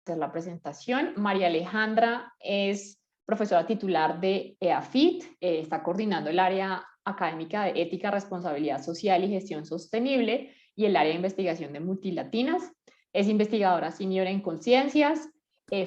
hacer la presentación. María Alejandra es profesora titular de EAFIT, está coordinando el área académica de ética, responsabilidad social y gestión sostenible y el área de investigación de Multilatinas. Es investigadora senior en conciencias,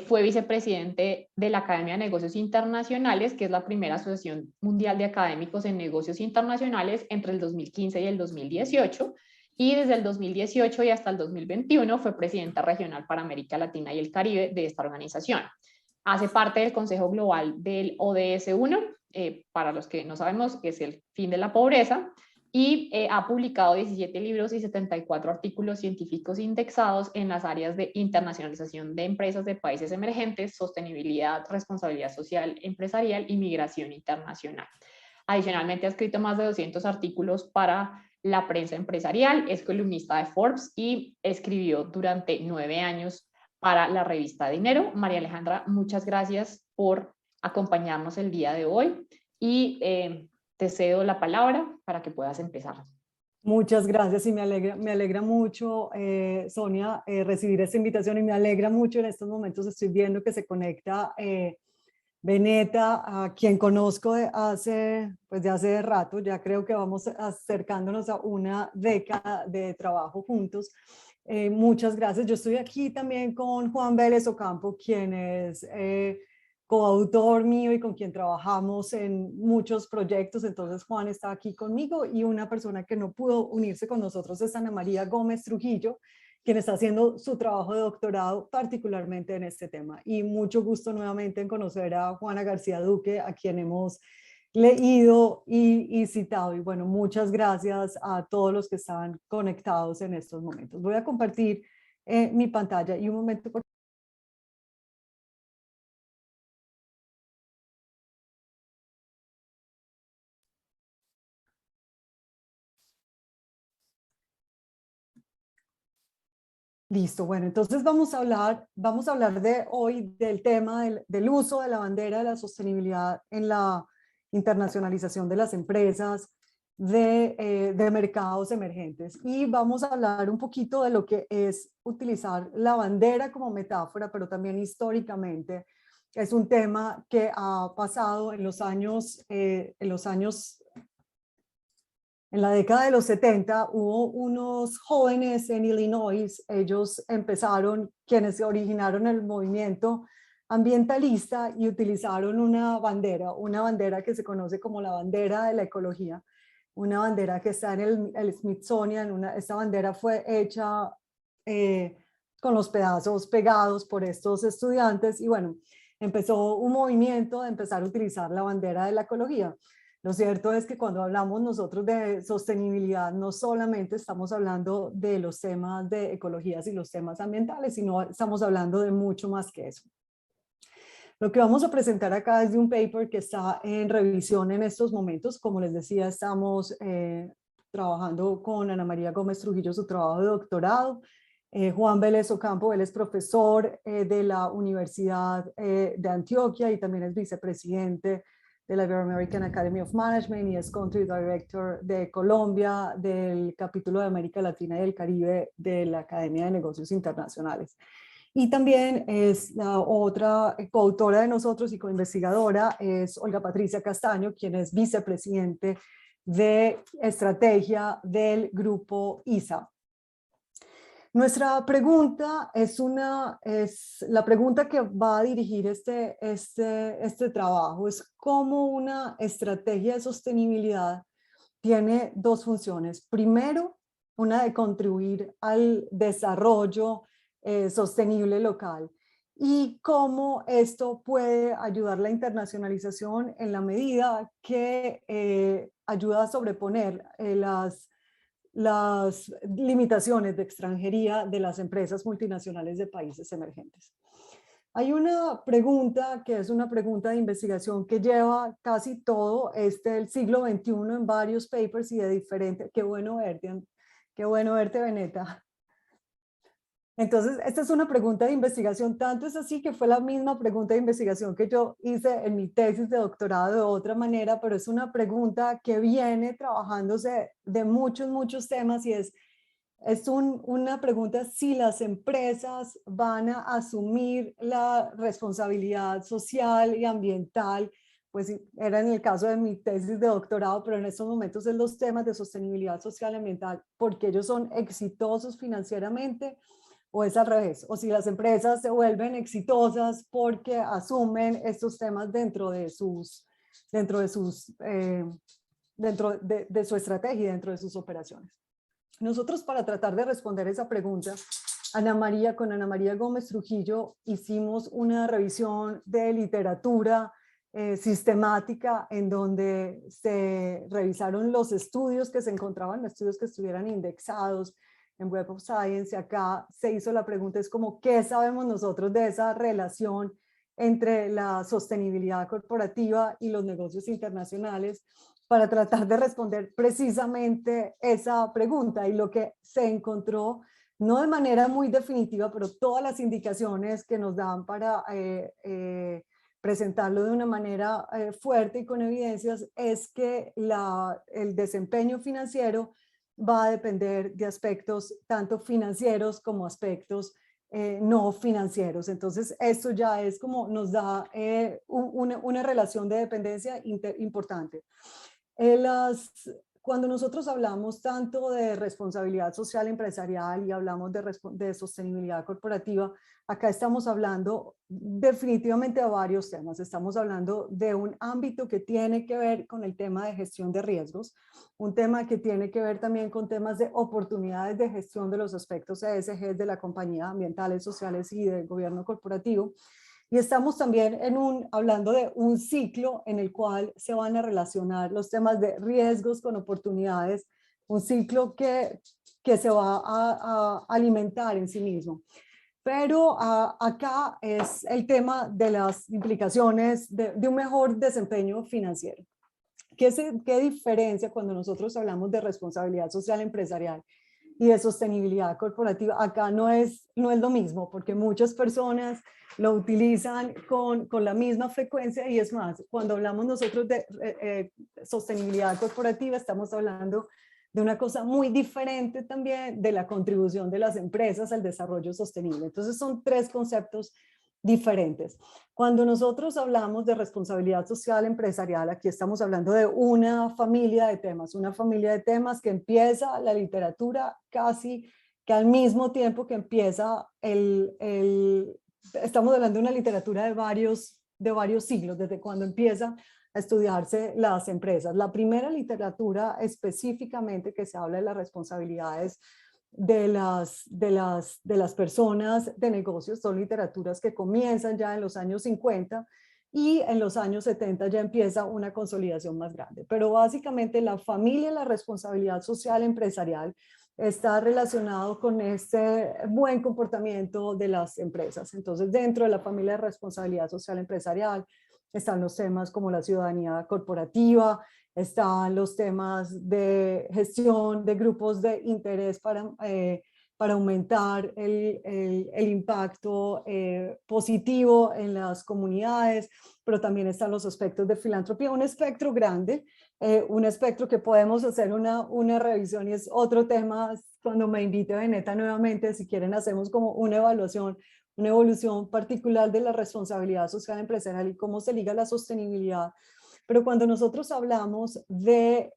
fue vicepresidente de la Academia de Negocios Internacionales, que es la primera asociación mundial de académicos en negocios internacionales entre el 2015 y el 2018, y desde el 2018 y hasta el 2021 fue presidenta regional para América Latina y el Caribe de esta organización. Hace parte del Consejo Global del ODS 1, para los que no sabemos, es el fin de la pobreza, y ha publicado 17 libros y 74 artículos científicos indexados en las áreas de internacionalización de empresas de países emergentes, sostenibilidad, responsabilidad social empresarial y migración internacional. Adicionalmente ha escrito más de 200 artículos para la prensa empresarial, es columnista de Forbes y escribió durante 9 años para la revista Dinero. María Alejandra, muchas gracias por acompañarnos el día de hoy y te cedo la palabra para que puedas empezar. Muchas gracias y me alegra mucho, Sonia, recibir esta invitación, y me alegra mucho en estos momentos. Estoy viendo que se conecta Beneta, a quien conozco de hace rato. Ya creo que vamos acercándonos a una década de trabajo juntos. Muchas gracias. Yo estoy aquí también con Juan Vélez Ocampo, quien es coautor mío y con quien trabajamos en muchos proyectos. Entonces Juan está aquí conmigo, y una persona que no pudo unirse con nosotros es Ana María Gómez Trujillo, quien está haciendo su trabajo de doctorado particularmente en este tema. Y mucho gusto nuevamente en conocer a Juana García Duque, a quien hemos leído y citado. Y bueno, muchas gracias a todos los que están conectados en estos momentos. Voy a compartir mi pantalla y un momento, por Listo, bueno, entonces vamos a hablar de hoy del tema del uso de la bandera de la sostenibilidad en la internacionalización de las empresas, de mercados emergentes. Y vamos a hablar un poquito de lo que es utilizar la bandera como metáfora, pero también históricamente. Es un tema que ha pasado en la década de los 70. Hubo unos jóvenes en Illinois, ellos quienes originaron el movimiento ambientalista, y utilizaron una bandera que se conoce como la bandera de la ecología, una bandera que está en el Smithsonian. Esta bandera fue hecha con los pedazos pegados por estos estudiantes, y bueno, empezó un movimiento de empezar a utilizar la bandera de la ecología. Lo cierto es que cuando hablamos nosotros de sostenibilidad, no solamente estamos hablando de los temas de ecología y los temas ambientales, sino estamos hablando de mucho más que eso. Lo que vamos a presentar acá es de un paper que está en revisión en estos momentos. Como les decía, estamos trabajando con Ana María Gómez Trujillo su trabajo de doctorado. Juan Vélez Ocampo, él es profesor de la Universidad de Antioquia y también es vicepresidente de la Ibero-American Academy of Management, y es Country Director de Colombia, del capítulo de América Latina y el Caribe de la Academia de Negocios Internacionales. Y también es la otra coautora de nosotros y coinvestigadora es Olga Patricia Castaño, quien es vicepresidente de estrategia del grupo ISA. Nuestra pregunta es la pregunta que va a dirigir este trabajo, es cómo una estrategia de sostenibilidad tiene dos funciones. Primero, una de contribuir al desarrollo sostenible local, y cómo esto puede ayudar la internacionalización en la medida que ayuda a sobreponer las limitaciones de extranjería de las empresas multinacionales de países emergentes. Hay una pregunta que es una pregunta de investigación que lleva casi todo el siglo XXI en varios papers y de diferentes. Qué bueno verte, Beneta. Entonces, esta es una pregunta de investigación, tanto es así que fue la misma pregunta de investigación que yo hice en mi tesis de doctorado de otra manera, pero es una pregunta que viene trabajándose de muchos temas, y es es una pregunta si las empresas van a asumir la responsabilidad social y ambiental. Pues era en el caso de mi tesis de doctorado, pero en estos momentos es los temas de sostenibilidad social y ambiental, porque ellos son exitosos financieramente, o es al revés, o si las empresas se vuelven exitosas porque asumen estos temas dentro de su estrategia, dentro de sus operaciones. Nosotros, para tratar de responder esa pregunta, con Ana María Gómez Trujillo hicimos una revisión de literatura sistemática, en donde se revisaron los estudios que se encontraban, estudios que estuvieran indexados en Web of Science, y acá se hizo la pregunta, es como, ¿qué sabemos nosotros de esa relación entre la sostenibilidad corporativa y los negocios internacionales? Para tratar de responder precisamente esa pregunta. Y lo que se encontró, no de manera muy definitiva, pero todas las indicaciones que nos dan para presentarlo de una manera fuerte y con evidencias, es que el desempeño financiero va a depender de aspectos tanto financieros como aspectos no financieros. Entonces, esto ya es como nos da una relación de dependencia importante. Cuando nosotros hablamos tanto de responsabilidad social empresarial y hablamos de sostenibilidad corporativa, acá estamos hablando definitivamente de varios temas. Estamos hablando de un ámbito que tiene que ver con el tema de gestión de riesgos, un tema que tiene que ver también con temas de oportunidades de gestión de los aspectos ESG de la compañía, ambientales, sociales y del gobierno corporativo. Y estamos también hablando de un ciclo en el cual se van a relacionar los temas de riesgos con oportunidades, un ciclo que se va a alimentar en sí mismo. Pero acá es el tema de las implicaciones de un mejor desempeño financiero. ¿Qué diferencia cuando nosotros hablamos de responsabilidad social empresarial y de sostenibilidad corporativa? Acá no es lo mismo, porque muchas personas lo utilizan con la misma frecuencia, y es más, cuando hablamos nosotros de sostenibilidad corporativa, estamos hablando de una cosa muy diferente también de la contribución de las empresas al desarrollo sostenible. Entonces son tres conceptos diferentes. Cuando nosotros hablamos de responsabilidad social empresarial, aquí estamos hablando de una familia de temas que empieza la literatura casi que al mismo tiempo que empieza estamos hablando de una literatura de varios siglos, desde cuando empieza a estudiarse las empresas. La primera literatura específicamente que se habla de las responsabilidades de las personas de negocios son literaturas que comienzan ya en los años 50, y en los años 70 ya empieza una consolidación más grande. Pero básicamente la familia y la responsabilidad social empresarial está relacionado con este buen comportamiento de las empresas. Entonces, dentro de la familia de responsabilidad social empresarial están los temas como la ciudadanía corporativa, están los temas de gestión de grupos de interés para aumentar el impacto positivo en las comunidades, pero también están los aspectos de filantropía, un espectro grande, un espectro que podemos hacer una revisión, y es otro tema cuando me invite Beneta nuevamente, si quieren hacemos como una evolución particular de la responsabilidad social empresarial y cómo se liga la sostenibilidad. Pero cuando nosotros hablamos de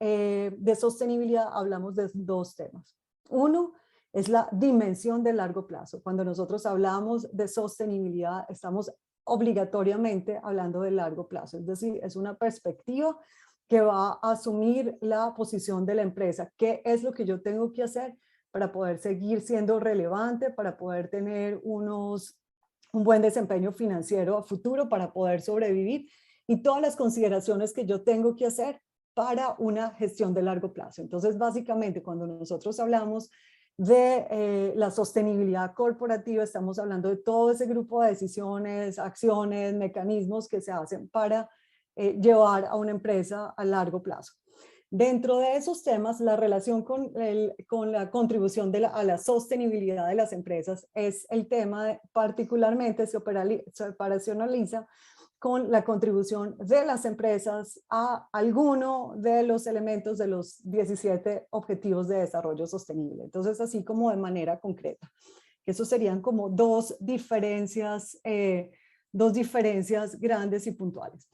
sostenibilidad, hablamos de dos temas. Uno es la dimensión de largo plazo. Cuando nosotros hablamos de sostenibilidad, estamos obligatoriamente hablando de largo plazo. Es decir, es una perspectiva que va a asumir la posición de la empresa. ¿Qué es lo que yo tengo que hacer para poder seguir siendo relevante, para poder tener un buen desempeño financiero a futuro, para poder sobrevivir? Y todas las consideraciones que yo tengo que hacer para una gestión de largo plazo. Entonces, básicamente, cuando nosotros hablamos de la sostenibilidad corporativa, estamos hablando de todo ese grupo de decisiones, acciones, mecanismos que se hacen para llevar a una empresa a largo plazo. Dentro de esos temas, la relación con la contribución a la sostenibilidad de las empresas es el tema, particularmente se operacionaliza con la contribución de las empresas a alguno de los elementos de los 17 Objetivos de Desarrollo Sostenible. Entonces, así como de manera concreta. Esos serían como dos diferencias grandes y puntuales.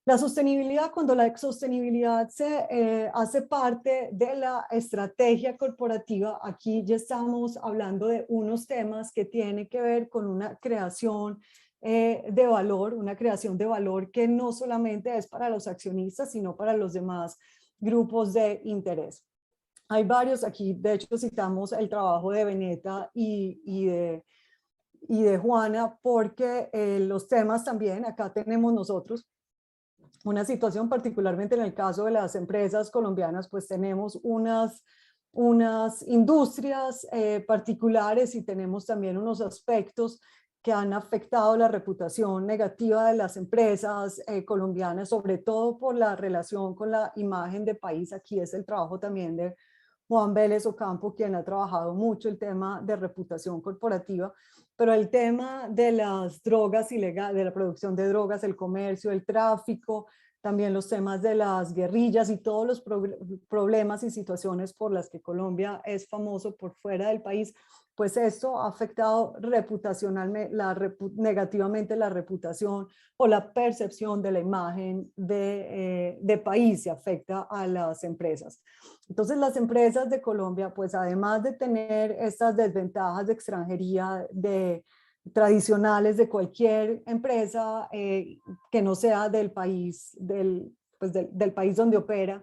La sostenibilidad, cuando la sostenibilidad se hace parte de la estrategia corporativa, aquí ya estamos hablando de unos temas que tienen que ver con una creación de valor, una creación de valor que no solamente es para los accionistas, sino para los demás grupos de interés. Hay varios, aquí de hecho citamos el trabajo de Beneta y de Juana, porque los temas también, acá tenemos nosotros una situación, particularmente en el caso de las empresas colombianas, pues tenemos unas industrias particulares y tenemos también unos aspectos que han afectado la reputación negativa de las empresas colombianas, sobre todo por la relación con la imagen de país. Aquí es el trabajo también de Juan Vélez Ocampo, quien ha trabajado mucho el tema de reputación corporativa, pero el tema de las drogas ilegales, de la producción de drogas, el comercio, el tráfico, también los temas de las guerrillas y todos los problemas y situaciones por las que Colombia es famoso por fuera del país, pues esto ha afectado reputacionalmente, negativamente la reputación o la percepción de la imagen de país, y afecta a las empresas. Entonces las empresas de Colombia, pues además de tener estas desventajas de extranjería tradicionales de cualquier empresa que no sea del país, del país donde opera,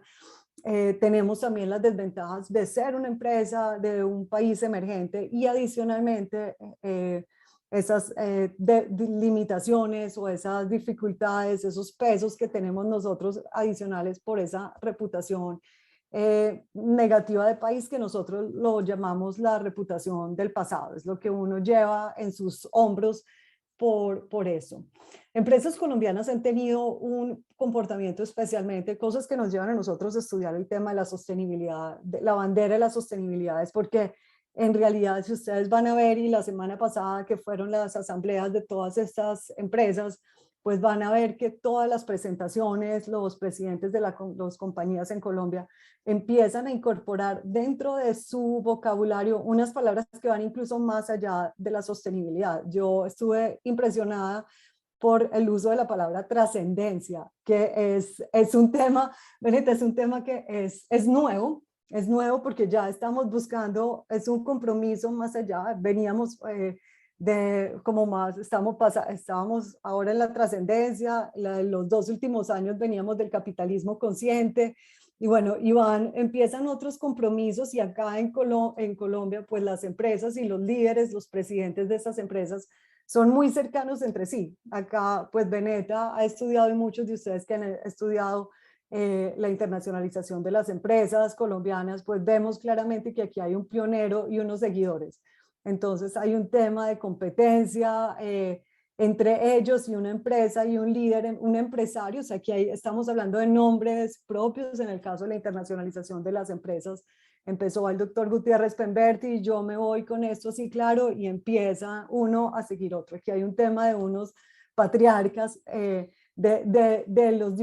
tenemos también las desventajas de ser una empresa de un país emergente y adicionalmente esas limitaciones o esas dificultades, esos pesos que tenemos nosotros adicionales por esa reputación negativa de país, que nosotros lo llamamos la reputación del pasado. Es lo que uno lleva en sus hombros por eso. Empresas colombianas han tenido un comportamiento, especialmente cosas que nos llevan a nosotros a estudiar el tema de la sostenibilidad, de la bandera de la sostenibilidad, es porque en realidad, si ustedes van a ver, y la semana pasada que fueron las asambleas de todas estas empresas, pues van a ver que todas las presentaciones, los presidentes de las compañías en Colombia empiezan a incorporar dentro de su vocabulario unas palabras que van incluso más allá de la sostenibilidad. Yo estuve impresionada por el uso de la palabra trascendencia, que es un tema, Benita, es un tema que es nuevo porque ya estamos buscando, es un compromiso más allá, veníamos como más, estábamos ahora en la trascendencia, los 2 últimos años veníamos del capitalismo consciente, y bueno, empiezan otros compromisos, y acá en Colombia, pues las empresas y los líderes, los presidentes de esas empresas son muy cercanos entre sí. Acá, pues Beneta ha estudiado, y muchos de ustedes que han estudiado la internacionalización de las empresas colombianas, pues vemos claramente que aquí hay un pionero y unos seguidores. Entonces hay un tema de competencia entre ellos y una empresa y un líder, un empresario. O sea, aquí estamos hablando de nombres propios. En el caso de la internacionalización de las empresas, empezó el doctor Gutiérrez Pemberti, y yo me voy con esto, sí, claro, y empieza uno a seguir otro. Aquí hay un tema de unos patriarcas de los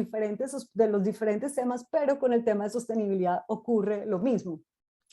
diferentes temas, pero con el tema de sostenibilidad ocurre lo mismo.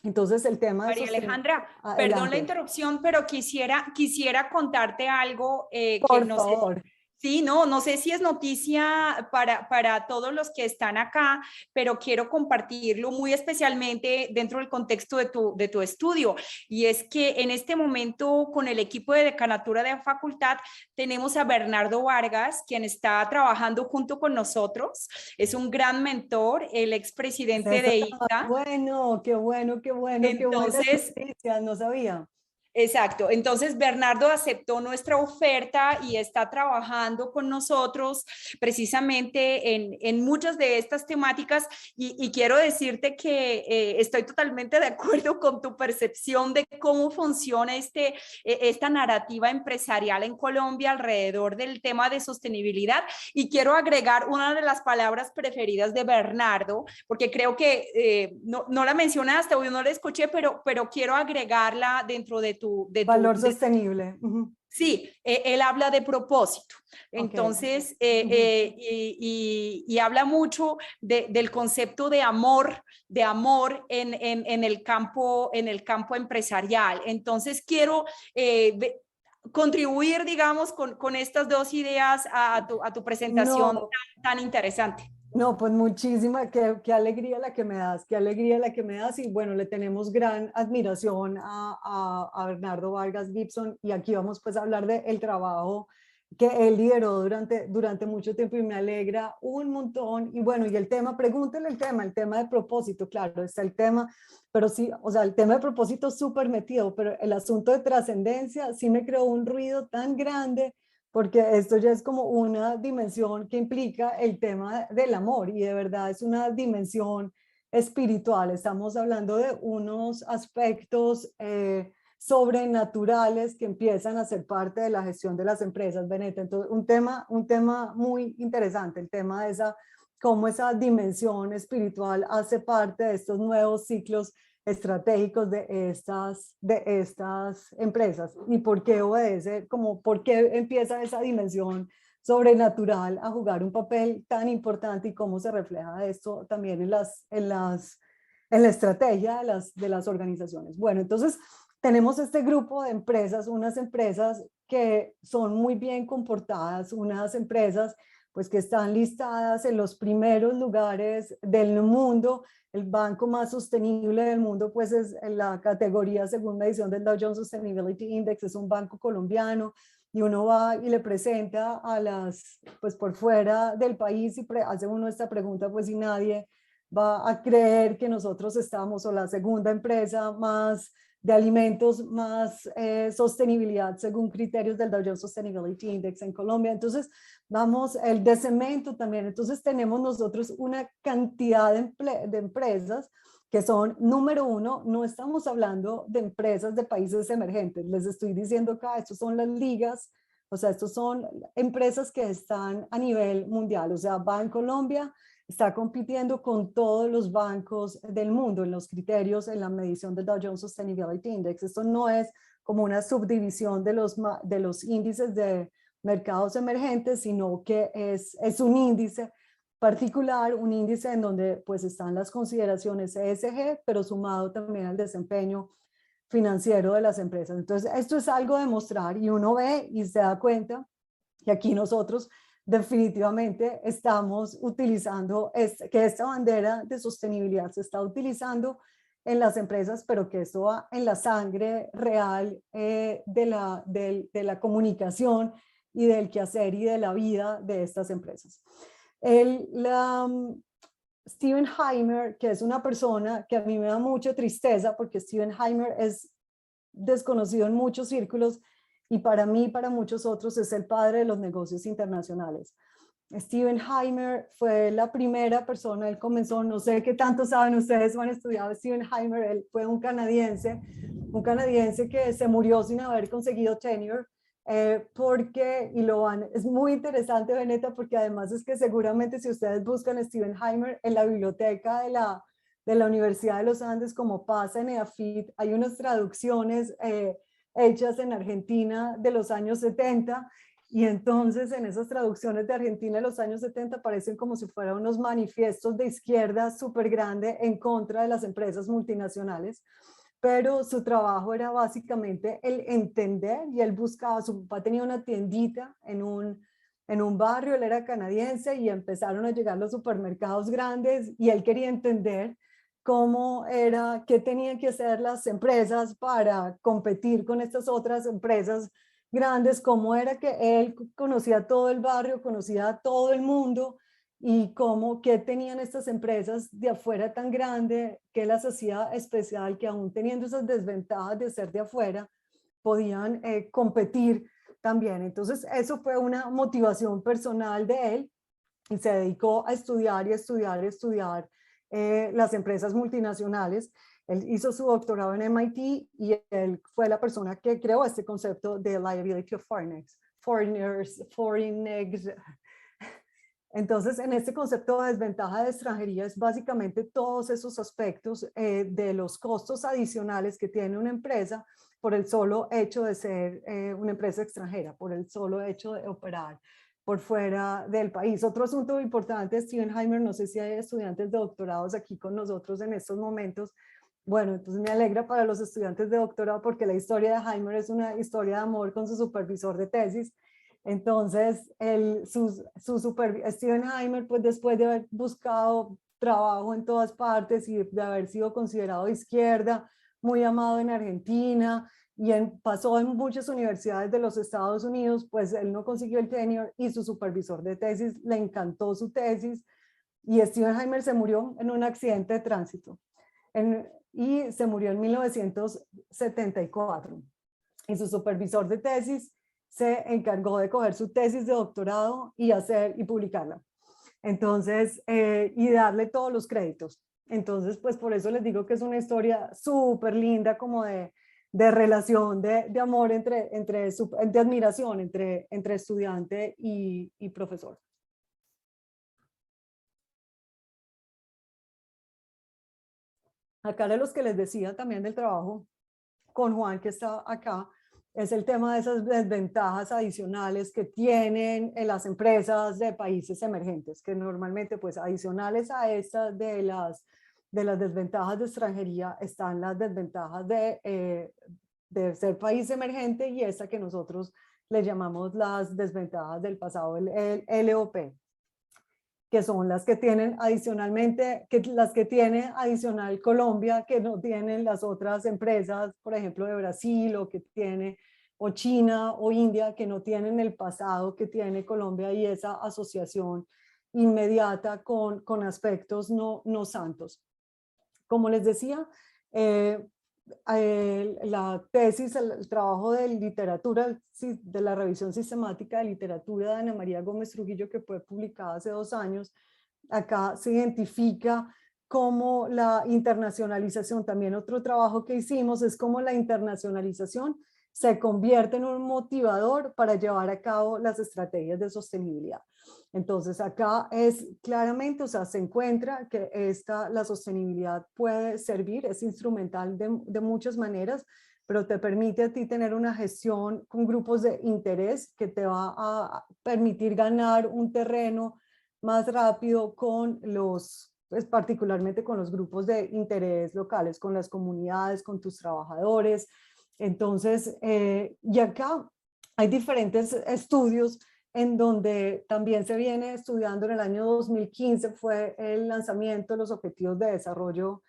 Entonces el tema de María Alejandra, perdón la interrupción, pero quisiera contarte algo que por favor. Sí, no sé si es noticia para todos los que están acá, pero quiero compartirlo muy especialmente dentro del contexto de tu estudio. Y es que en este momento, con el equipo de decanatura de la facultad, tenemos a Bernardo Vargas, quien está trabajando junto con nosotros. Es un gran mentor, el expresidente de ICTA. Bueno, qué bueno. Entonces, qué buenas noticias, no sabía. Exacto. Entonces, Bernardo aceptó nuestra oferta y está trabajando con nosotros precisamente en muchas de estas temáticas y quiero decirte que estoy totalmente de acuerdo con tu percepción de cómo funciona esta narrativa empresarial en Colombia alrededor del tema de sostenibilidad y quiero agregar una de las palabras preferidas de Bernardo, porque creo que no la mencionaste o yo no la escuché, pero quiero agregarla dentro de Valor sostenible. Sí, él habla de propósito. Entonces, Okay. y habla mucho del concepto de amor en el campo empresarial. Entonces, quiero contribuir, digamos, con estas dos ideas a tu presentación No, tan interesante. no, pues muchísima, qué alegría la que me das, qué alegría la que me das y bueno, le tenemos gran admiración a Bernardo Vargas Gibson y aquí vamos pues a hablar del trabajo que él lideró durante mucho tiempo y me alegra un montón y bueno, y el tema, pregúntele el tema de propósito, claro, está el tema, pero sí, o sea, el tema de propósito súper metido, pero el asunto de trascendencia sí me creó un ruido tan grande porque esto ya es como una dimensión que implica el tema del amor y de verdad es una dimensión espiritual. Estamos hablando de unos aspectos sobrenaturales que empiezan a ser parte de la gestión de las empresas, Beneta. Entonces, un tema muy interesante, el tema de cómo esa dimensión espiritual hace parte de estos nuevos ciclos estratégicos de estas empresas y por qué obedece, como por qué empieza esa dimensión sobrenatural a jugar un papel tan importante y cómo se refleja esto también en la estrategia de las organizaciones. Bueno, entonces tenemos este grupo de empresas, unas empresas que son muy bien comportadas, unas empresas pues que están listadas en los primeros lugares del mundo. El banco más sostenible del mundo, pues es en la categoría según medición del Dow Jones Sustainability Index, es un banco colombiano y uno va y le presenta pues por fuera del país y hace uno esta pregunta, pues si nadie va a creer que nosotros estamos o la segunda empresa más de alimentos más sostenibilidad según criterios del Dow Jones Sustainability Index en Colombia. Entonces, vamos, el de cemento también. Entonces, tenemos nosotros una cantidad de empresas que son, número uno, no estamos hablando de empresas de países emergentes. Les estoy diciendo acá, estos son las ligas, o sea, estos son empresas que están a nivel mundial. O sea, va en Colombia, está compitiendo con todos los bancos del mundo en los criterios, en la medición del Dow Jones Sustainability Index. Esto no es como una subdivisión de los índices de mercados emergentes, sino que es un índice particular, un índice en donde pues están las consideraciones ESG, pero sumado también al desempeño financiero de las empresas. Entonces, esto es algo de mostrar y uno ve y se da cuenta que aquí nosotros definitivamente estamos utilizando, que esta bandera de sostenibilidad se está utilizando en las empresas, pero que esto va en la sangre real de la comunicación y del quehacer y de la vida de estas empresas. Steven Heimer, que es una persona que a mí me da mucha tristeza porque Steven Heimer es desconocido en muchos círculos y para mí y para muchos otros es el padre de los negocios internacionales. Steven Heimer fue la primera persona, él comenzó, no sé qué tanto saben ustedes o han estudiado Steven Heimer, él fue un canadiense que se murió sin haber conseguido tenure, porque, es muy interesante, Beneta, porque además es que seguramente si ustedes buscan Steven Heimer en la biblioteca de la Universidad de los Andes, como pasa en EAFIT, hay unas traducciones hechas en Argentina de los años 70, y entonces en esas traducciones de Argentina de los años 70 parecen como si fueran unos manifiestos de izquierda súper grande en contra de las empresas multinacionales, pero su trabajo era básicamente el entender y él buscaba, su papá tenía una tiendita en un barrio, él era canadiense y empezaron a llegar los supermercados grandes y él quería entender cómo era, qué tenían que hacer las empresas para competir con estas otras empresas grandes, cómo era que él conocía todo el barrio, conocía todo el mundo y cómo, qué tenían estas empresas de afuera tan grande, qué las hacía especial, que aún teniendo esas desventajas de ser de afuera, podían competir también. Entonces, eso fue una motivación personal de él y se dedicó a estudiar y estudiar y estudiar las empresas multinacionales. Él hizo su doctorado en MIT y él fue la persona que creó este concepto de liability of foreigners. Entonces, en este concepto de desventaja de extranjería es básicamente todos esos aspectos de los costos adicionales que tiene una empresa por el solo hecho de ser una empresa extranjera, por el solo hecho de operar por fuera del país. Otro asunto importante, Steven Heimer, no sé si hay estudiantes de doctorados aquí con nosotros en estos momentos. Bueno, entonces me alegra para los estudiantes de doctorado porque la historia de Heimer es una historia de amor con su supervisor de tesis. Entonces, Steven Heimer, pues después de haber buscado trabajo en todas partes y de haber sido considerado de izquierda, muy amado en Argentina y pasó en muchas universidades de los Estados Unidos, pues él no consiguió el tenure y su supervisor de tesis le encantó su tesis y Steven Heimer se murió en un accidente de tránsito y se murió en 1974. Y su supervisor de tesis se encargó de coger su tesis de doctorado y publicarla. Entonces, y darle todos los créditos. Entonces, pues por eso les digo que es una historia súper linda como de relación, de amor, de admiración entre estudiante y profesor. Acá de los que les decía también del trabajo con Juan que está acá, es el tema de esas desventajas adicionales que tienen en las empresas de países emergentes, que normalmente pues adicionales a estas de las desventajas de extranjería están las desventajas de ser país emergente y esta que nosotros le llamamos las desventajas del pasado, el LOP, que son las que tienen adicionalmente, las que tiene adicional Colombia, que no tienen las otras empresas, por ejemplo, de Brasil o China o India, que no tienen el pasado que tiene Colombia y esa asociación inmediata con aspectos no santos. Como les decía, la tesis, el trabajo de literatura, de la revisión sistemática de literatura de Ana María Gómez Trujillo, que fue publicada hace 2 años, acá se identifica como la internacionalización. También otro trabajo que hicimos es cómo la internacionalización se convierte en un motivador para llevar a cabo las estrategias de sostenibilidad. Entonces acá es claramente, o sea, se encuentra que la sostenibilidad puede servir, es instrumental de muchas maneras, pero te permite a ti tener una gestión con grupos de interés que te va a permitir ganar un terreno más rápido con pues particularmente con los grupos de interés locales, con las comunidades, con tus trabajadores. Entonces, y acá hay diferentes estudios en donde también se viene estudiando. En el año 2015 fue el lanzamiento de los Objetivos de Desarrollo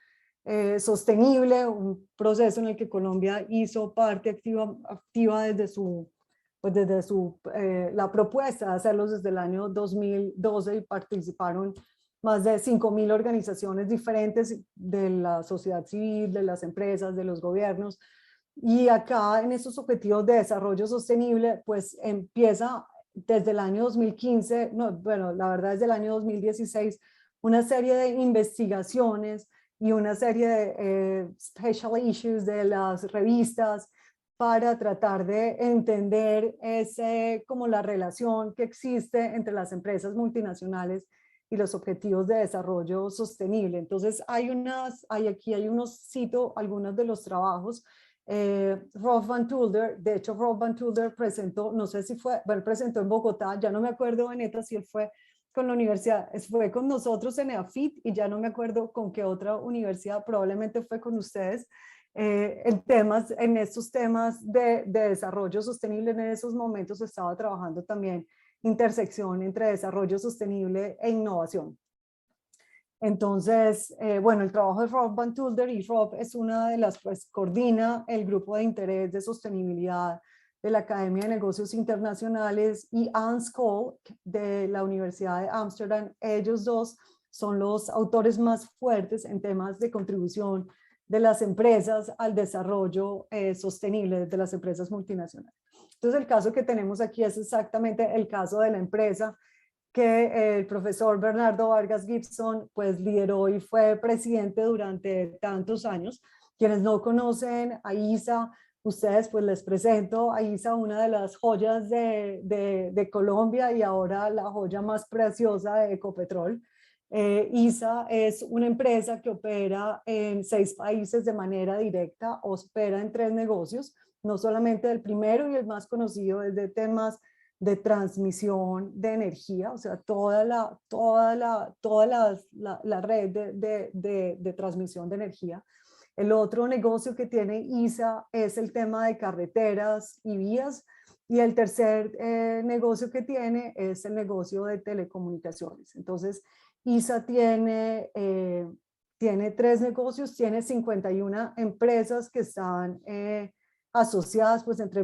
Sostenible, un proceso en el que Colombia hizo parte activa desde la propuesta de hacerlos desde el año 2012 y participaron más de 5.000 organizaciones diferentes de la sociedad civil, de las empresas, de los gobiernos. Y acá en estos Objetivos de Desarrollo Sostenible, pues empieza desde el año 2015, bueno, la verdad desde el año 2016, una serie de investigaciones y una serie de special issues de las revistas para tratar de entender como la relación que existe entre las empresas multinacionales y los Objetivos de Desarrollo Sostenible. Entonces cito algunos de los trabajos. Rolf Van Tulder, de hecho Rolf Van Tulder presentó, no sé si él presentó en Bogotá, ya no me acuerdo, Beneta, si él fue con la universidad, fue con nosotros en EAFIT y ya no me acuerdo con qué otra universidad, probablemente fue con ustedes, en estos temas de desarrollo sostenible. En esos momentos estaba trabajando también intersección entre desarrollo sostenible e innovación. Entonces, bueno, el trabajo de Rob Van Tulder, y Rob es una de las, pues coordina el grupo de interés de sostenibilidad de la Academia de Negocios Internacionales, y Hans Kohl de la Universidad de Ámsterdam. Ellos dos son los autores más fuertes en temas de contribución de las empresas al desarrollo sostenible de las empresas multinacionales. Entonces el caso que tenemos aquí es exactamente el caso de la empresa que el profesor Bernardo Vargas Gibson pues lideró y fue presidente durante tantos años. Quienes no conocen a ISA, ustedes pues les presento a ISA, una de las joyas de Colombia y ahora la joya más preciosa de Ecopetrol. ISA es una empresa que opera en 6 países de manera directa, opera en 3 negocios, no solamente el primero y el más conocido es de temas de transmisión de energía, o sea, toda la red de transmisión de energía. El otro negocio que tiene ISA es el tema de carreteras y vías, y el tercer negocio que tiene es el negocio de telecomunicaciones. Entonces, ISA tiene 3 negocios, tiene 51 empresas que están asociadas pues entre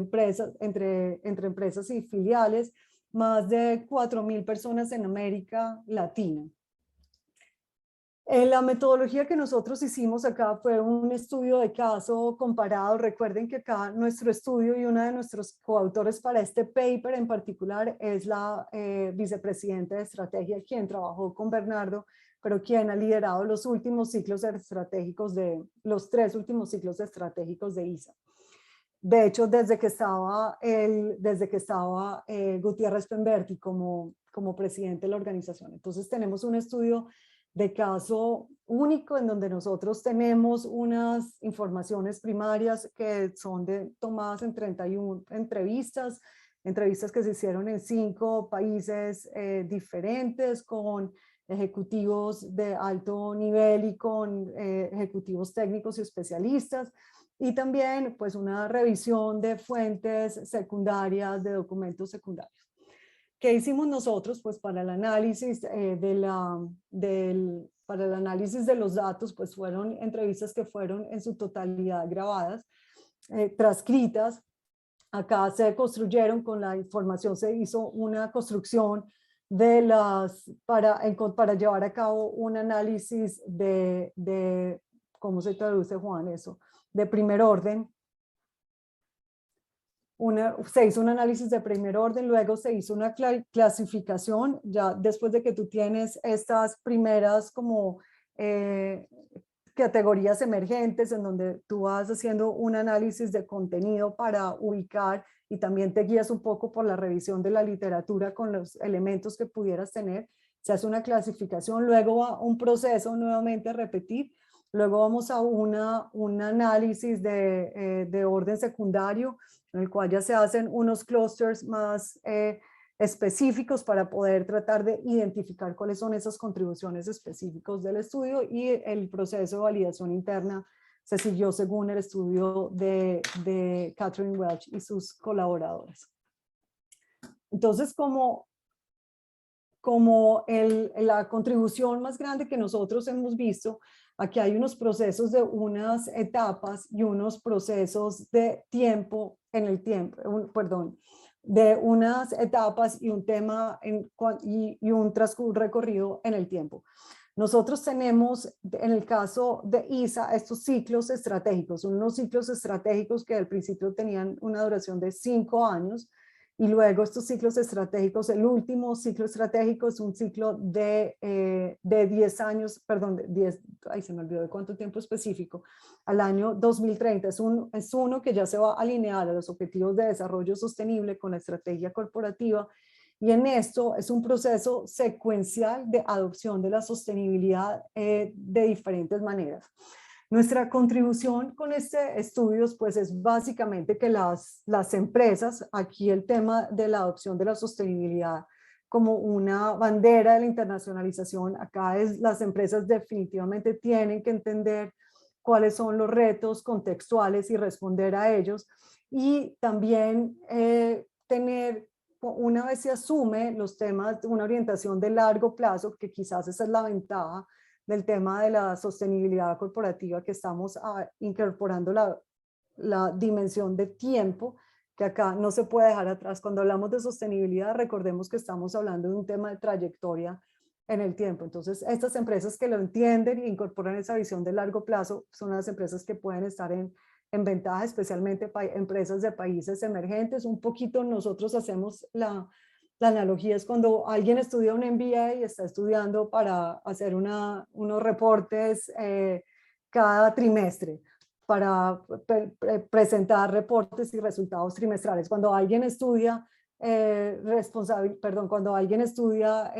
empresas y filiales, más de 4.000 personas en América Latina. La metodología que nosotros hicimos acá fue un estudio de caso comparado. Recuerden que acá nuestro estudio y una de nuestros coautores para este paper en particular es la vicepresidenta de estrategia, quien trabajó con Bernardo, pero quien ha liderado los últimos ciclos estratégicos los 3 últimos ciclos estratégicos de ISA. De hecho, desde que estaba Gutiérrez Pemberti como presidente de la organización. Entonces tenemos un estudio de caso único en donde nosotros tenemos unas informaciones primarias que son tomadas en 31 entrevistas que se hicieron en 5 países diferentes, con ejecutivos de alto nivel y con ejecutivos técnicos y especialistas. Y también pues una revisión de fuentes secundarias, de documentos secundarios. ¿Qué hicimos nosotros? Pues para el análisis para el análisis de los datos, pues fueron entrevistas que fueron en su totalidad grabadas, transcritas. Acá se construyeron con la información, se hizo una construcción para llevar a cabo un análisis ¿cómo se traduce, Juan, eso? De primer orden. Se hizo un análisis de primer orden, luego se hizo una clasificación, ya después de que tú tienes estas primeras como categorías emergentes en donde tú vas haciendo un análisis de contenido para ubicar y también te guías un poco por la revisión de la literatura con los elementos que pudieras tener, se hace una clasificación, luego va un proceso nuevamente a repetir. Luego vamos a un análisis de orden secundario, en el cual ya se hacen unos clusters más específicos para poder tratar de identificar cuáles son esas contribuciones específicas del estudio, y el proceso de validación interna se siguió según el estudio de Catherine Welch y sus colaboradores. Entonces, la contribución más grande que nosotros hemos visto, aquí hay unos procesos de unas etapas y unos procesos de tiempo en el tiempo, de unas etapas y un tema y un recorrido en el tiempo. Nosotros tenemos, en el caso de ISA, estos ciclos estratégicos, unos ciclos estratégicos que al principio tenían una duración de 5 años, y luego estos ciclos estratégicos, el último ciclo estratégico es un ciclo de 10 años, perdón, se me olvidó de cuánto tiempo específico, al año 2030. Es uno que ya se va a alinear a los objetivos de desarrollo sostenible con la estrategia corporativa, y en esto es un proceso secuencial de adopción de la sostenibilidad de diferentes maneras. Nuestra contribución con este estudio pues es básicamente que las empresas, aquí el tema de la adopción de la sostenibilidad como una bandera de la internacionalización, acá las empresas definitivamente tienen que entender cuáles son los retos contextuales y responder a ellos, y también tener, una vez se asume los temas, una orientación de largo plazo, que quizás esa es la ventaja del tema de la sostenibilidad corporativa, que estamos incorporando la dimensión de tiempo, que acá no se puede dejar atrás. Cuando hablamos de sostenibilidad, recordemos que estamos hablando de un tema de trayectoria en el tiempo. Entonces, estas empresas que lo entienden e incorporan esa visión de largo plazo son las empresas que pueden estar en ventaja, especialmente empresas de países emergentes. Un poquito nosotros hacemos la analogía, es cuando alguien estudia un MBA y está estudiando para hacer unos reportes cada trimestre, para presentar reportes y resultados trimestrales. Cuando alguien estudia cuando alguien estudia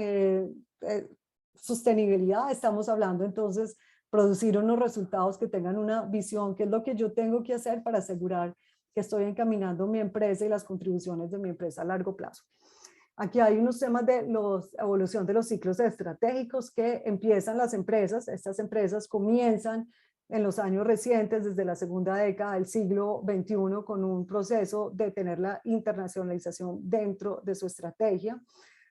sostenibilidad, estamos hablando entonces producir unos resultados que tengan una visión, qué es lo que yo tengo que hacer para asegurar que estoy encaminando mi empresa y las contribuciones de mi empresa a largo plazo. Aquí hay unos temas de la evolución de los ciclos estratégicos que empiezan las empresas. Estas empresas comienzan en los años recientes, desde la segunda década del siglo XXI, con un proceso de tener la internacionalización dentro de su estrategia.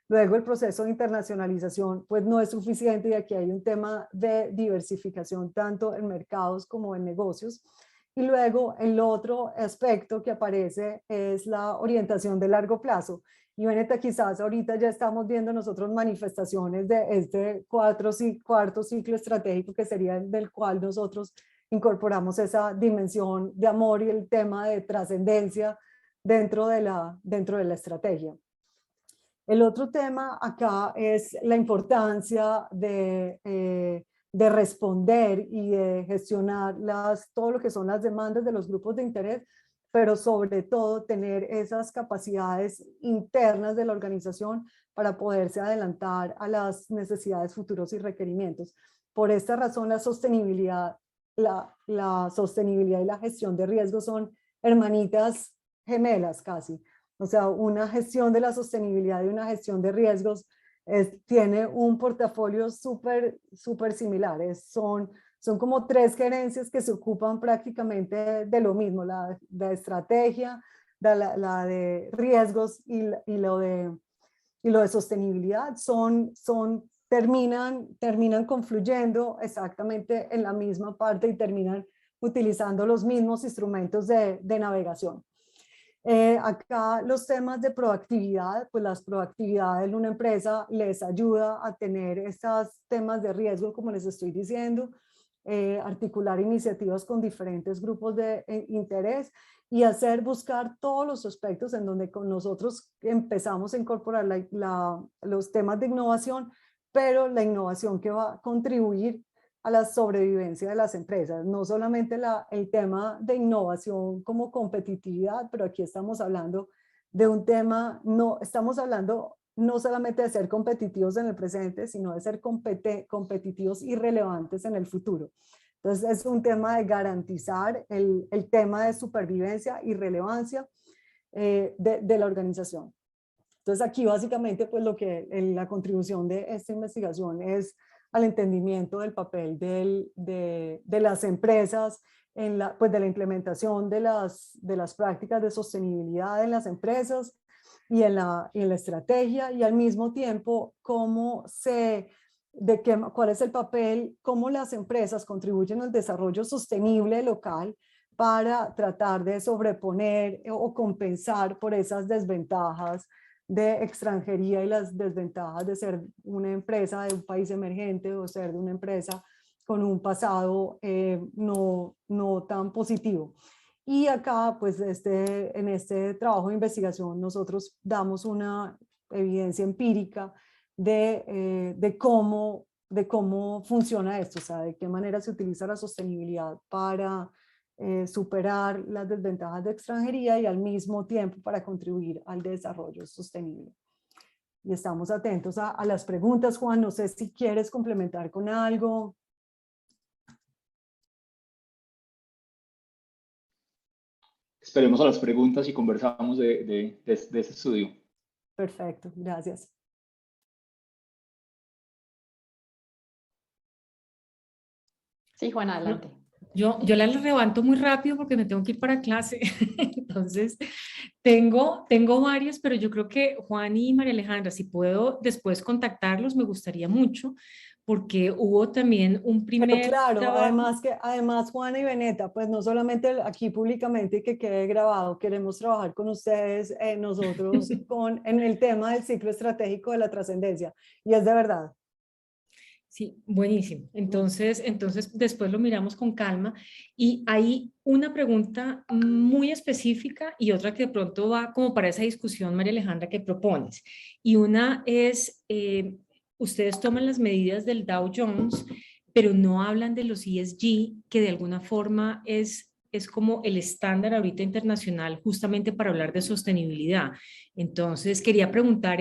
Luego el proceso de internacionalización pues no es suficiente y aquí hay un tema de diversificación tanto en mercados como en negocios. Y luego el otro aspecto que aparece es la orientación de largo plazo. Y Beneta, quizás ahorita ya estamos viendo nosotros manifestaciones de este cuarto ciclo estratégico, que sería el del cual nosotros incorporamos esa dimensión de amor y el tema de trascendencia dentro de la estrategia. El otro tema acá es la importancia de responder y de gestionar todo lo que son las demandas de los grupos de interés, pero sobre todo tener esas capacidades internas de la organización para poderse adelantar a las necesidades futuros y requerimientos. Por esta razón, la sostenibilidad y la gestión de riesgos son hermanitas gemelas casi. O sea, una gestión de la sostenibilidad y una gestión de riesgos tiene un portafolio súper similar. Son como tres gerencias que se ocupan prácticamente de lo mismo, la estrategia, la de riesgos y lo de sostenibilidad. Terminan confluyendo exactamente en la misma parte y terminan utilizando los mismos instrumentos de navegación. Acá los temas de proactividad, pues las proactividades en una empresa les ayuda a tener estos temas de riesgo, como les estoy diciendo, articular iniciativas con diferentes grupos de interés y buscar todos los aspectos en donde con nosotros empezamos a incorporar los temas de innovación, pero la innovación que va a contribuir a la sobrevivencia de las empresas, no solamente el tema de innovación como competitividad, pero aquí estamos hablando de un tema, estamos hablando no solamente de ser competitivos en el presente, sino de ser competitivos y relevantes en el futuro. Entonces es un tema de garantizar el tema de supervivencia y relevancia de la organización. Entonces aquí básicamente pues la contribución de esta investigación es al entendimiento del papel de las empresas, pues de la implementación de las prácticas de sostenibilidad en las empresas y en la estrategia, y al mismo tiempo cuál es el papel, cómo las empresas contribuyen al desarrollo sostenible local para tratar de sobreponer o compensar por esas desventajas de extranjería y las desventajas de ser una empresa de un país emergente o ser de una empresa con un pasado no tan positivo. Y acá, pues en este trabajo de investigación, nosotros damos una evidencia empírica de cómo funciona esto, o sea, de qué manera se utiliza la sostenibilidad para superar las desventajas de extranjería y al mismo tiempo para contribuir al desarrollo sostenible. Y estamos atentos a las preguntas. Juan, no sé si quieres complementar con algo. Esperemos a las preguntas y conversamos de este estudio. Perfecto, gracias. Sí, Juan, adelante. Yo la levanto muy rápido porque me tengo que ir para clase. Entonces, tengo varios, pero yo creo que Juan y María Alejandra, si puedo después contactarlos, me gustaría mucho, porque hubo también un primer Pero claro, trabajo. además Juana y Beneta, pues no solamente aquí públicamente que quede grabado, queremos trabajar con ustedes, nosotros en el tema del ciclo estratégico de la trascendencia, y es de verdad. Sí, buenísimo. Entonces después lo miramos con calma. Y hay una pregunta muy específica y otra que de pronto va como para esa discusión, María Alejandra, que propones. Y una es, ustedes toman las medidas del Dow Jones, pero no hablan de los ESG, que de alguna forma es como el estándar ahorita internacional justamente para hablar de sostenibilidad. Entonces, quería preguntar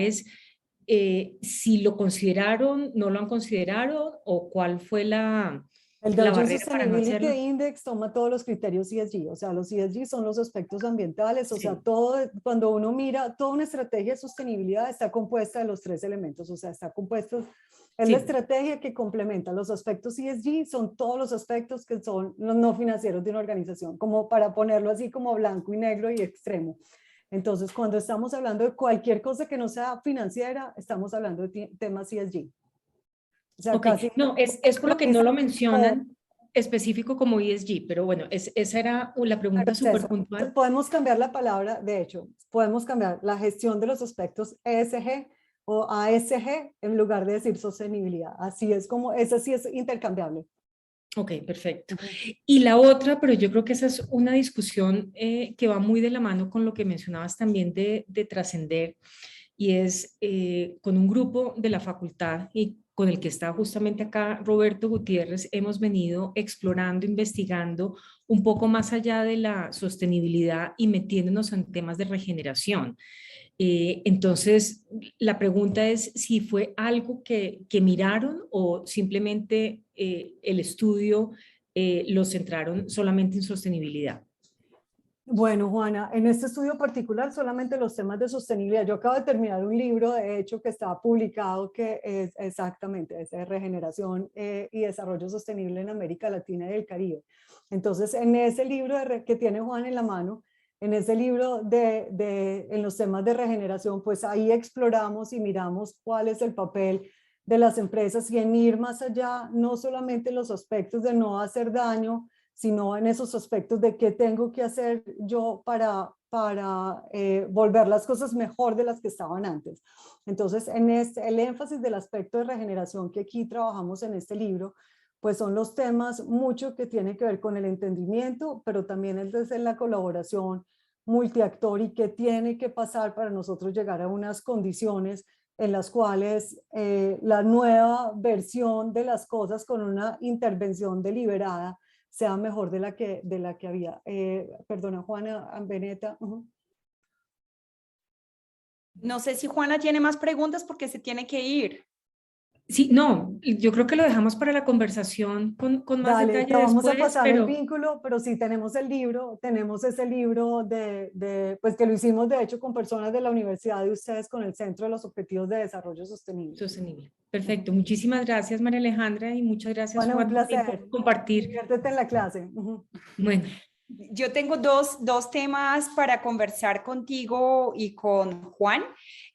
si lo consideraron, no lo han considerado o cuál fue El la Dow Jones barrera para no Sustainability hacerlo. Index toma todos los criterios ESG, o sea, los ESG son los aspectos ambientales, o Sí. sea, todo, cuando uno mira, toda una estrategia de sostenibilidad está compuesta de los tres elementos, o sea, está compuesta, es la Sí. estrategia que complementa los aspectos ESG, son todos los aspectos que son los no financieros de una organización, como para ponerlo así como blanco y negro y extremo. Entonces, cuando estamos hablando de cualquier cosa que no sea financiera, estamos hablando de temas ESG. O sea, Ok, casi no, es por lo que no lo mencionan específico como ESG, pero bueno, esa era la Pero pregunta es súper eso. puntual. Podemos cambiar la palabra, de hecho, podemos cambiar la gestión de los aspectos ESG o ASG en lugar de decir sostenibilidad. Así es como, eso sí es intercambiable. Ok, perfecto. Y la otra, pero yo creo que esa es una discusión que va muy de la mano con lo que mencionabas también de trascender, y es con un grupo de la facultad y con el que está justamente acá Roberto Gutiérrez, hemos venido explorando, investigando un poco más allá de la sostenibilidad y metiéndonos en temas de regeneración. Entonces, la pregunta es si fue algo que miraron o simplemente el estudio lo centraron solamente en sostenibilidad. Bueno, Juana, en este estudio particular solamente los temas de sostenibilidad. Yo acabo de terminar un libro, de hecho, que está publicado, que es exactamente ese de regeneración y desarrollo sostenible en América Latina y el Caribe. Entonces, en ese libro que tiene Juan en la mano, en ese libro en los temas de regeneración, pues ahí exploramos y miramos cuál es el papel de las empresas y en ir más allá, no solamente los aspectos de no hacer daño, sino en esos aspectos de qué tengo que hacer yo para volver las cosas mejor de las que estaban antes. Entonces, el énfasis del aspecto de regeneración que aquí trabajamos en este libro, pues son los temas mucho que tienen que ver con el entendimiento, pero también es desde la colaboración multiactor y qué tiene que pasar para nosotros llegar a unas condiciones en las cuales la nueva versión de las cosas con una intervención deliberada sea mejor de la que había. Perdona, Juana, Beneta. No sé si Juana tiene más preguntas porque se tiene que ir. Sí, no, yo creo que lo dejamos para la conversación con más Dale, te detalle vamos a después, pasar el pero vínculo, pero sí tenemos el libro, tenemos ese libro pues que lo hicimos de hecho con personas de la universidad de ustedes con el Centro de los Objetivos de Desarrollo Sostenible. sostenible. Perfecto, muchísimas gracias María Alejandra y muchas gracias Bueno, un Juan placer. por compartir. Diviértete en la clase. Bueno. Yo tengo dos temas para conversar contigo y con Juan.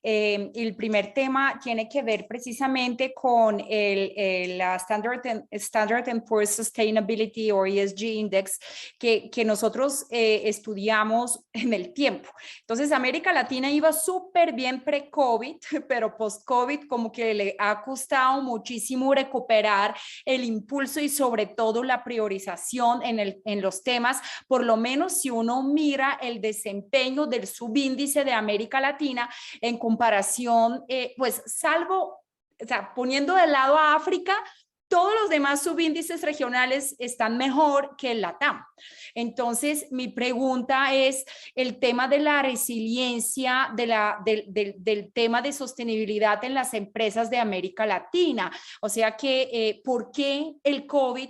El primer tema tiene que ver precisamente con la Standard & Poor's Sustainability o ESG Index que nosotros estudiamos en el tiempo. Entonces, América Latina iba súper bien pre-COVID, pero post-COVID como que le ha costado muchísimo recuperar el impulso y sobre todo la priorización en los temas. Por lo menos si uno mira el desempeño del subíndice de América Latina en comparación, pues salvo, o sea, poniendo de lado a África, todos los demás subíndices regionales están mejor que el LATAM. Entonces, mi pregunta es el tema de la resiliencia, del tema de sostenibilidad en las empresas de América Latina. O sea que, ¿por qué el COVID,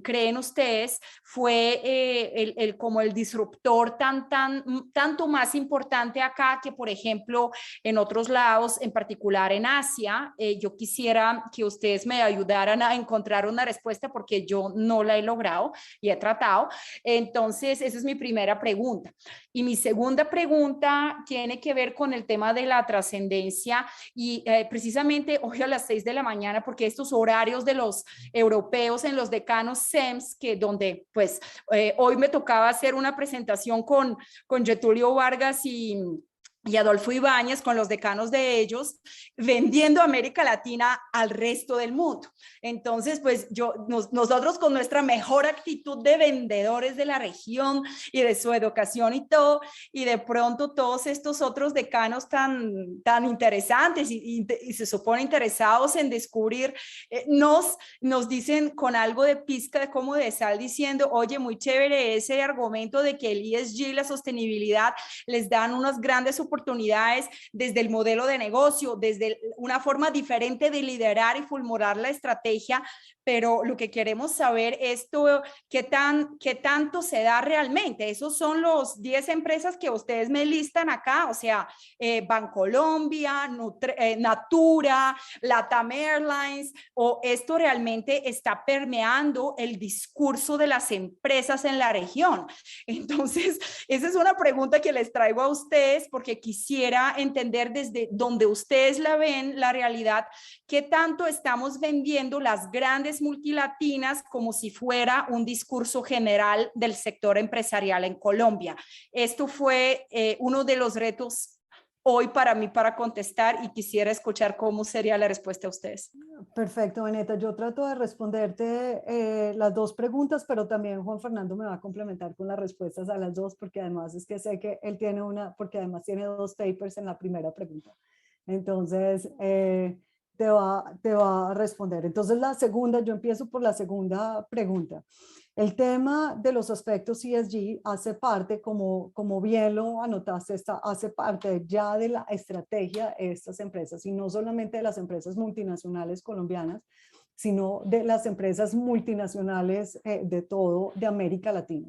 creen ustedes, fue como el disruptor tanto más importante acá que, por ejemplo, en otros lados, en particular en Asia? Yo quisiera que ustedes me ayudaran a encontrar una respuesta porque yo no la he logrado y he tratado. Entonces, esa es mi primera pregunta. Y mi segunda pregunta tiene que ver con el tema de la trascendencia y precisamente hoy a las 6 de la mañana, porque estos horarios de los europeos en los decanos SEMS, que donde pues hoy me tocaba hacer una presentación con Getulio Vargas y y Adolfo Ibáñez con los decanos de ellos, vendiendo América Latina al resto del mundo. Entonces, pues nosotros con nuestra mejor actitud de vendedores de la región y de su educación y todo, y de pronto todos estos otros decanos tan interesantes y se supone interesados en descubrir, nos dicen con algo de pizca como de sal, diciendo, oye, muy chévere ese argumento de que el ESG, la sostenibilidad, les dan unas grandes oportunidades desde el modelo de negocio, desde una forma diferente de liderar y formular la estrategia, pero lo que queremos saber es qué tanto se da realmente. Esos son los 10 empresas que ustedes me listan acá, o sea, Bancolombia, Natura, Latam Airlines, o esto realmente está permeando el discurso de las empresas en la región. Entonces, esa es una pregunta que les traigo a ustedes porque quisiera entender desde donde ustedes la ven, la realidad, qué tanto estamos vendiendo las grandes multilatinas como si fuera un discurso general del sector empresarial en Colombia. Esto fue uno de los retos hoy para mí para contestar y quisiera escuchar cómo sería la respuesta a ustedes. Perfecto, Beneta. Yo trato de responderte las dos preguntas, pero también Juan Fernando me va a complementar con las respuestas a las dos, porque además es que sé que él tiene porque además tiene 2 papers en la primera pregunta. Entonces, te va a responder. Entonces, la segunda, yo empiezo por la segunda pregunta. El tema de los aspectos ESG hace parte, como bien lo anotaste, hace parte ya de la estrategia de estas empresas, y no solamente de las empresas multinacionales colombianas, sino de las empresas multinacionales de América Latina.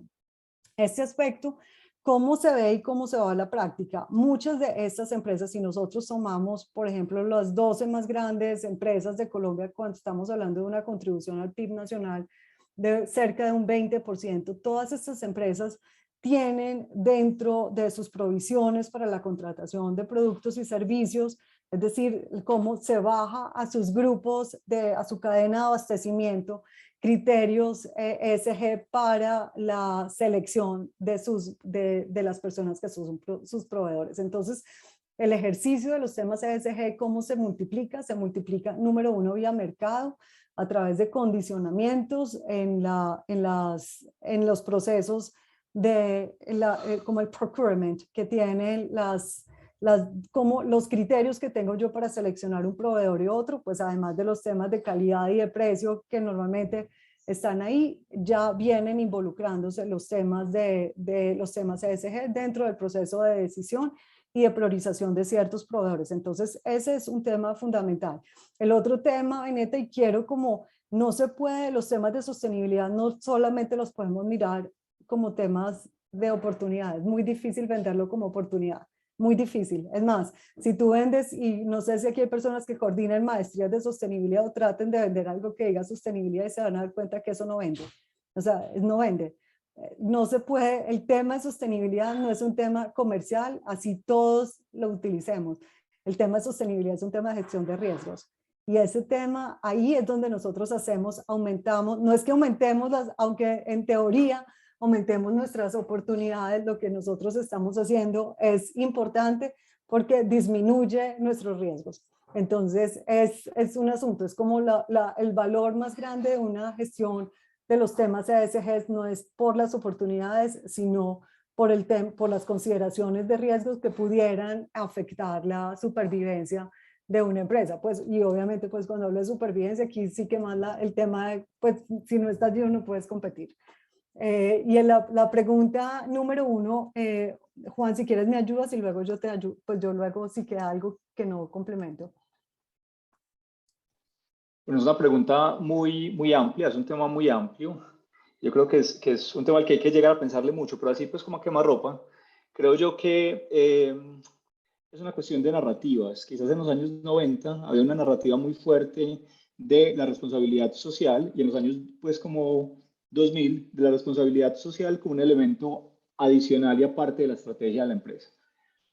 Este aspecto, ¿cómo se ve y cómo se va a la práctica? Muchas de estas empresas, si nosotros tomamos, por ejemplo, las 12 más grandes empresas de Colombia, cuando estamos hablando de una contribución al PIB nacional, de cerca de un 20%. Todas estas empresas tienen dentro de sus provisiones para la contratación de productos y servicios, es decir, cómo se baja a sus grupos, a su cadena de abastecimiento, criterios ESG para la selección de las personas que son sus proveedores. Entonces, el ejercicio de los temas ESG, ¿cómo se multiplica? Se multiplica, número 1, vía mercado, a través de condicionamientos en los procesos como el procurement que tienen como los criterios que tengo yo para seleccionar un proveedor y otro, pues además de los temas de calidad y de precio que normalmente están ahí, ya vienen involucrándose los temas los temas ESG dentro del proceso de decisión y de priorización de ciertos proveedores. Entonces, ese es un tema fundamental. El otro tema, Beneta, y quiero como no se puede, los temas de sostenibilidad no solamente los podemos mirar como temas de oportunidad, es muy difícil venderlo como oportunidad, muy difícil. Es más, si tú vendes, y no sé si aquí hay personas que coordinan maestrías de sostenibilidad o traten de vender algo que diga sostenibilidad y se van a dar cuenta que eso no vende. O sea, no vende. No se puede, el tema de sostenibilidad no es un tema comercial, así todos lo utilicemos. El tema de sostenibilidad es un tema de gestión de riesgos. Y ese tema, ahí es donde nosotros aumentamos, no es que aumentemos aunque en teoría aumentemos nuestras oportunidades, lo que nosotros estamos haciendo es importante porque disminuye nuestros riesgos. Entonces es un asunto, es como el valor más grande de una gestión de los temas ESG no es por las oportunidades, sino por las consideraciones de riesgos que pudieran afectar la supervivencia de una empresa. Pues, y obviamente, pues cuando hablo de supervivencia, aquí sí que más el tema de, pues si no estás vivo no puedes competir. Y en la pregunta número 1, Juan, si quieres me ayudas y luego yo te ayudo, pues yo luego si queda algo que no complemento. Bueno, es una pregunta muy amplia, es un tema muy amplio. Yo creo que es un tema al que hay que llegar a pensarle mucho, pero así pues como a quemarropa. Creo yo que es una cuestión de narrativas. Quizás en los años 90 había una narrativa muy fuerte de la responsabilidad social y en los años pues como 2000 de la responsabilidad social como un elemento adicional y aparte de la estrategia de la empresa.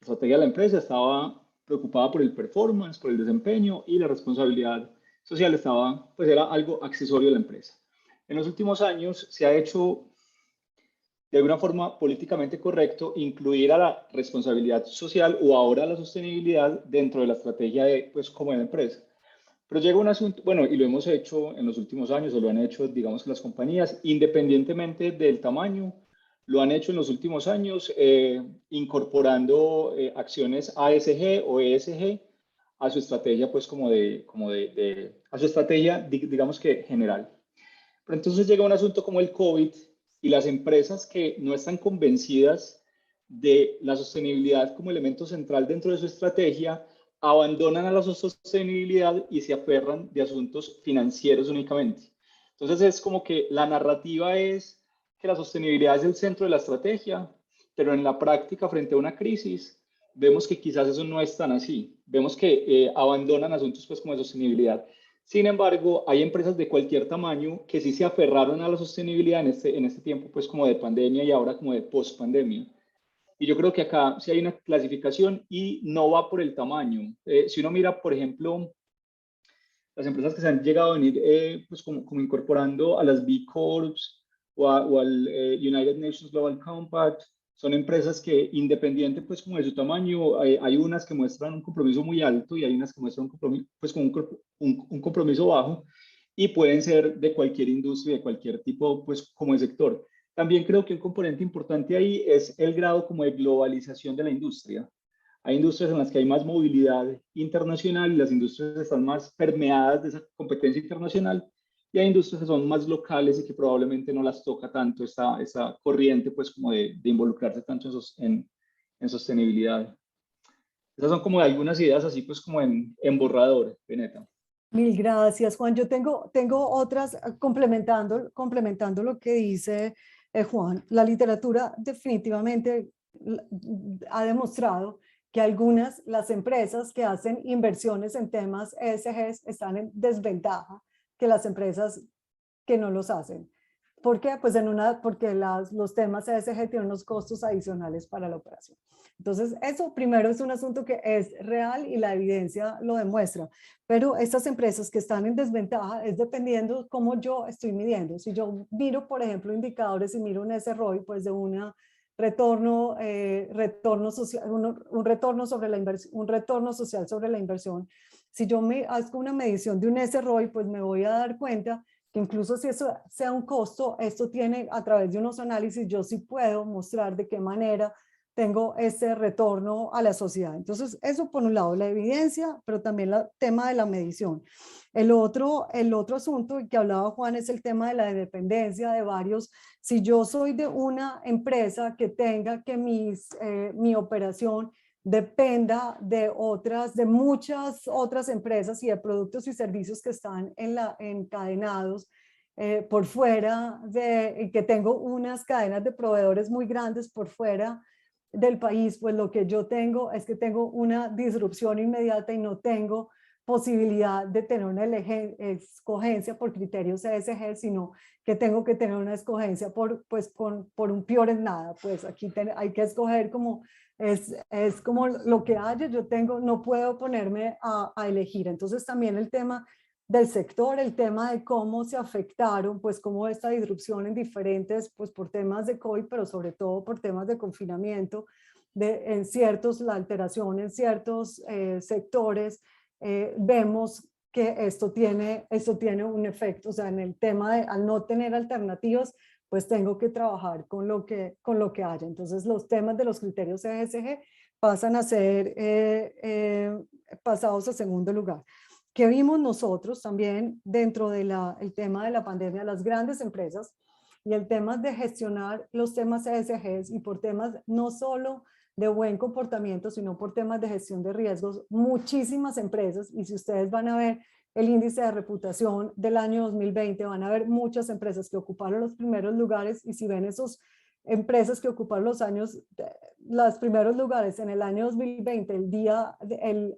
La estrategia de la empresa estaba preocupada por el performance, por el desempeño, y la responsabilidad social era algo accesorio de la empresa. En los últimos años se ha hecho de alguna forma políticamente correcto incluir a la responsabilidad social o ahora a la sostenibilidad dentro de la estrategia de, pues, como de la empresa. Pero llega un asunto, bueno, y lo hemos hecho en los últimos años, o lo han hecho, digamos, que las compañías, independientemente del tamaño, lo han hecho en los últimos años, incorporando acciones ASG o ESG a su estrategia, pues, a su estrategia, digamos que general. Pero entonces llega un asunto como el COVID y las empresas que no están convencidas de la sostenibilidad como elemento central dentro de su estrategia, abandonan a la sostenibilidad y se aferran de asuntos financieros únicamente. Entonces es como que la narrativa es que la sostenibilidad es el centro de la estrategia, pero en la práctica frente a una crisis vemos que quizás eso no es tan así. Vemos que abandonan asuntos pues como de sostenibilidad. Sin embargo, hay empresas de cualquier tamaño que sí se aferraron a la sostenibilidad en este tiempo pues como de pandemia y ahora como de post-pandemia. Y yo creo que acá sí hay una clasificación y no va por el tamaño. Si uno mira, por ejemplo, las empresas que se han llegado a venir pues como incorporando a las B Corps o al United Nations Global Compact, son empresas que independiente pues como de su tamaño, hay unas que muestran un compromiso muy alto y hay unas que muestran un compromiso, pues como un compromiso bajo y pueden ser de cualquier industria, de cualquier tipo pues como de sector. También creo que un componente importante ahí es el grado como de globalización de la industria. Hay industrias en las que hay más movilidad internacional y las industrias están más permeadas de esa competencia internacional y hay industrias que son más locales y que probablemente no las toca tanto esa corriente pues como de involucrarse tanto en sostenibilidad. Esas son como algunas ideas así pues como en borrador, Beneta. Mil gracias, Juan. Yo tengo otras complementando lo que dice Juan. La literatura definitivamente ha demostrado que las empresas que hacen inversiones en temas ESG están en desventaja que las empresas que no los hacen. ¿Por qué? Pues porque los temas ESG tienen unos costos adicionales para la operación. Entonces, eso primero es un asunto que es real y la evidencia lo demuestra. Pero estas empresas que están en desventaja es dependiendo cómo yo estoy midiendo. Si yo miro, por ejemplo, indicadores y miro un SROI, pues de una retorno social, un retorno sobre la inversión, un retorno social sobre la inversión. Si yo me hago una medición de un SROI, pues me voy a dar cuenta que incluso si eso sea un costo, esto tiene a través de unos análisis, yo sí puedo mostrar de qué manera tengo ese retorno a la sociedad. Entonces, eso por un lado, la evidencia, pero también el tema de la medición. El otro asunto que hablaba Juan es el tema de la dependencia de varios. Si yo soy de una empresa que tenga que mi operación dependa de muchas otras empresas y de productos y servicios que están encadenados por fuera, y que tengo unas cadenas de proveedores muy grandes por fuera del país, pues lo que yo tengo es que tengo una disrupción inmediata y no tengo posibilidad de tener una escogencia por criterios ESG, sino que tengo que tener una escogencia por un peor en nada. Pues aquí hay que escoger como es como lo que haya, no puedo ponerme a elegir. Entonces también el tema del sector, el tema de cómo se afectaron, pues cómo esta disrupción en diferentes, pues por temas de COVID, pero sobre todo por temas de confinamiento, la alteración en ciertos sectores, vemos que esto tiene un efecto. O sea, en el tema al no tener alternativas, pues tengo que trabajar con lo que haya. Entonces los temas de los criterios ESG pasan a ser pasados a segundo lugar. ¿Qué vimos nosotros también dentro del tema de la pandemia? Las grandes empresas y el tema de gestionar los temas ESG y por temas no solo de buen comportamiento, sino por temas de gestión de riesgos, muchísimas empresas, y si ustedes van a ver el índice de reputación del año 2020, van a ver muchas empresas que ocuparon los primeros lugares, y si ven esas empresas que ocuparon los primeros lugares en el año 2020,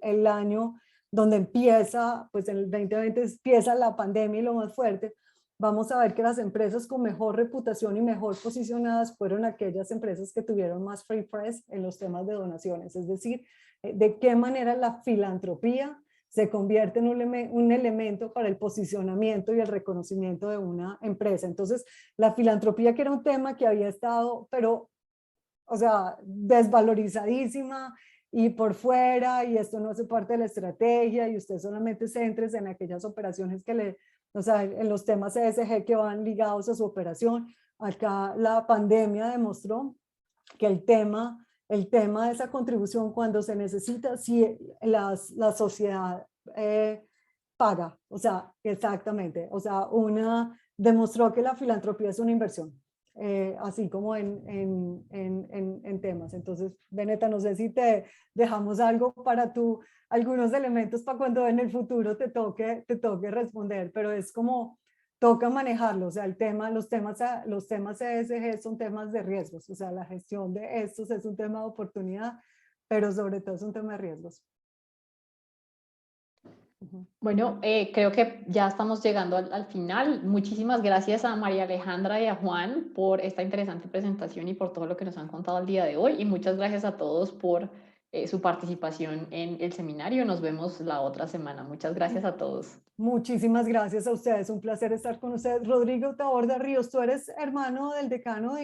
el año donde empieza, pues en el 2020 empieza la pandemia y lo más fuerte, vamos a ver que las empresas con mejor reputación y mejor posicionadas fueron aquellas empresas que tuvieron más free press en los temas de donaciones. Es decir, de qué manera la filantropía se convierte en un elemento para el posicionamiento y el reconocimiento de una empresa. Entonces, la filantropía, que era un tema que había estado, pero, o sea, desvalorizadísima y por fuera, y esto no hace parte de la estrategia, y usted solamente céntrese en aquellas operaciones que o sea, en los temas ESG que van ligados a su operación. Acá la pandemia demostró que el tema de esa contribución, cuando se necesita, sí, la sociedad paga, o sea, exactamente, o sea, demostró que la filantropía es una inversión, así como en temas. Entonces, Beneta, no sé si te dejamos algo para algunos elementos para cuando en el futuro te toque responder, pero es como toca manejarlo, o sea, los temas ESG son temas de riesgos, o sea, la gestión de estos es un tema de oportunidad, pero sobre todo es un tema de riesgos. Bueno, creo que ya estamos llegando al final. Muchísimas gracias a María Alejandra y a Juan por esta interesante presentación y por todo lo que nos han contado el día de hoy. Y muchas gracias a todos por su participación en el seminario. Nos vemos la otra semana. Muchas gracias a todos. Muchísimas gracias a ustedes. Un placer estar con ustedes. Rodrigo Taborda Ríos, tú eres hermano del decano de